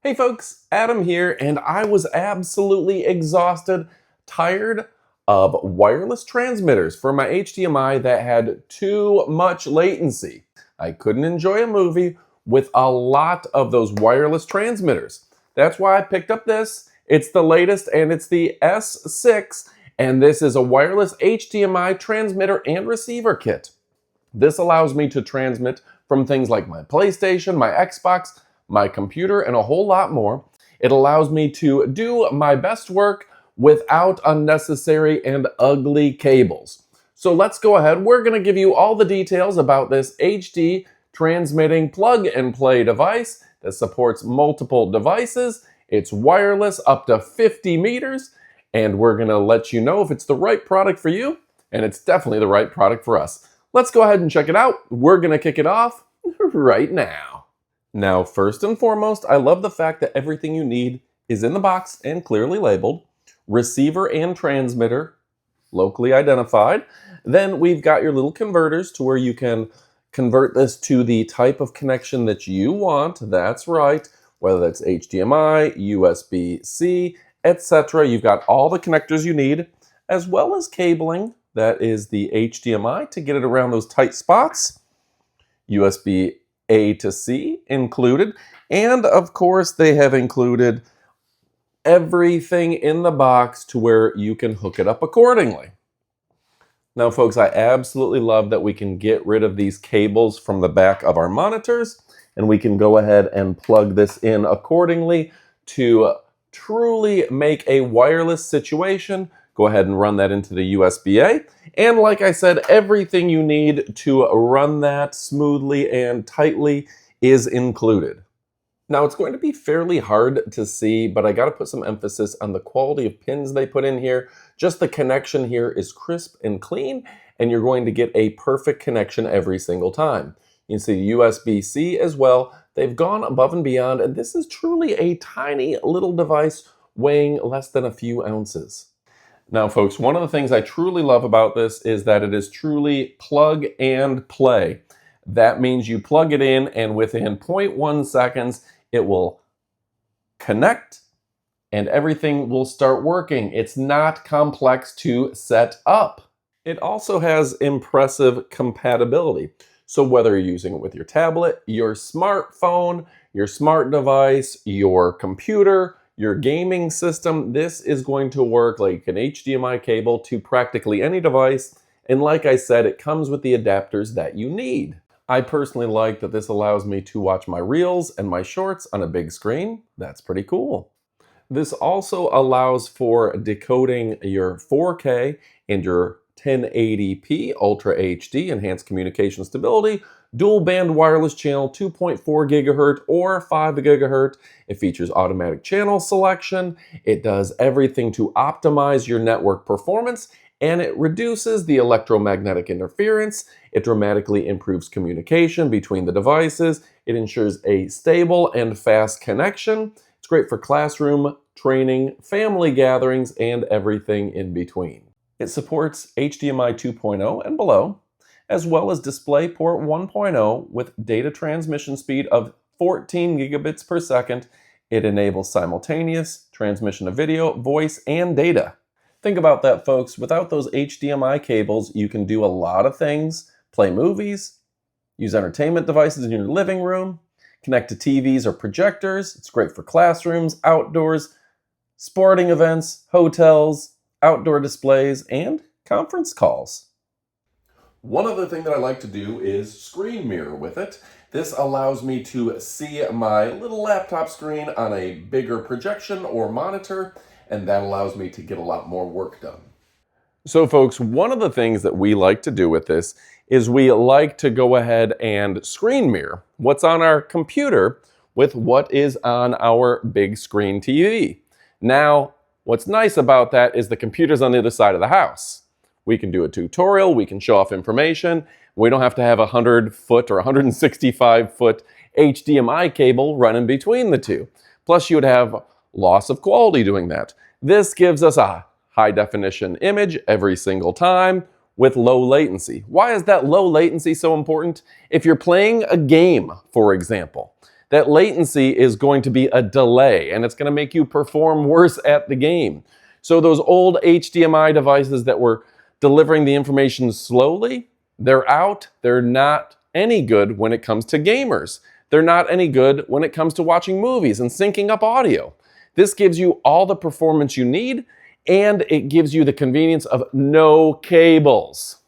Hey folks, Adam here, and I was absolutely exhausted, tired of wireless transmitters for my HDMI that had too much latency. I couldn't enjoy a movie with a lot of those wireless transmitters. That's why I picked up this. It's the latest and it's the S6, and this is a wireless HDMI transmitter and receiver kit. This allows me to transmit from things like my PlayStation, my Xbox, my computer, and a whole lot more. It allows me to do my best work without unnecessary and ugly cables. So let's go ahead. We're going to give you all the details about this HD transmitting plug and play device that supports multiple devices. It's wireless up to 50 meters, and we're going to let you know if it's the right product for you, and it's definitely the right product for us. Let's go ahead and check it out. We're going to kick it off right now. Now, first and foremost, I love the fact that everything you need is in the box and clearly labeled. Receiver and transmitter, locally identified. Then we've got your little converters to where you can convert this to the type of connection that you want. That's right. Whether that's HDMI, USB-C, etc. You've got all the connectors you need, as well as cabling. That is the HDMI to get it around those tight spots. USB-A to C included. And of course, they have included everything in the box to where you can hook it up accordingly. Now, folks, I absolutely love that we can get rid of these cables from the back of our monitors, and we can go ahead and plug this in accordingly to truly make a wireless situation. Go ahead and run that into the USB-A. And like I said, everything you need to run that smoothly and tightly is included. Now, it's going to be fairly hard to see, but I got to put some emphasis on the quality of pins they put in here. Just the connection here is crisp and clean, and you're going to get a perfect connection every single time. You can see USB-C as well. They've gone above and beyond, and this is truly a tiny little device weighing less than a few ounces. Now, folks, one of the things I truly love about this is that it is truly plug and play. That means you plug it in, and within 0.1 seconds, it will connect and everything will start working. It's not complex to set up. It also has impressive compatibility. So whether you're using it with your tablet, your smartphone, your smart device, your computer, your gaming system, this is going to work like an HDMI cable to practically any device. And like I said, it comes with the adapters that you need. I personally like that this allows me to watch my reels and my shorts on a big screen. That's pretty cool. This also allows for decoding your 4K and your 1080p Ultra HD enhanced communication stability, dual band wireless channel 2.4 gigahertz or 5 gigahertz. It features automatic channel selection. It does everything to optimize your network performance, and it reduces the electromagnetic interference. It dramatically improves communication between the devices. It ensures a stable and fast connection. It's great for classroom, training, family gatherings, and everything in between. It supports HDMI 2.0 and below, as well as DisplayPort 1.0 with data transmission speed of 14 gigabits per second. It enables simultaneous transmission of video, voice, and data. Think about that, folks. Without those HDMI cables, you can do a lot of things. Play movies, use entertainment devices in your living room, connect to TVs or projectors. It's great for classrooms, outdoors, sporting events, hotels, outdoor displays, and conference calls. One other thing that I like to do is screen mirror with it. This allows me to see my little laptop screen on a bigger projection or monitor, and that allows me to get a lot more work done. So folks, one of the things that we like to do with this is we like to go ahead and screen mirror what's on our computer with what is on our big screen TV. Now, what's nice about that is the computer's on the other side of the house. We can do a tutorial, we can show off information. We don't have to have a 100-foot or 165-foot HDMI cable running between the two. Plus, you would have loss of quality doing that. This gives us a high-definition image every single time with low latency. Why is that low latency so important? If you're playing a game, for example, that latency is going to be a delay, and it's going to make you perform worse at the game. So those old HDMI devices that were delivering the information slowly, they're out. They're not any good when it comes to gamers. They're not any good when it comes to watching movies and syncing up audio. This gives you all the performance you need, and it gives you the convenience of no cables.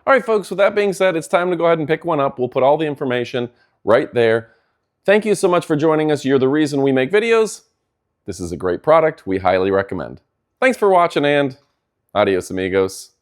All right, folks, with that being said, it's time to go ahead and pick one up. We'll put all the information right there. Thank you so much for joining us. You're the reason we make videos. This is a great product. We highly recommend. Thanks for watching, and adios, amigos.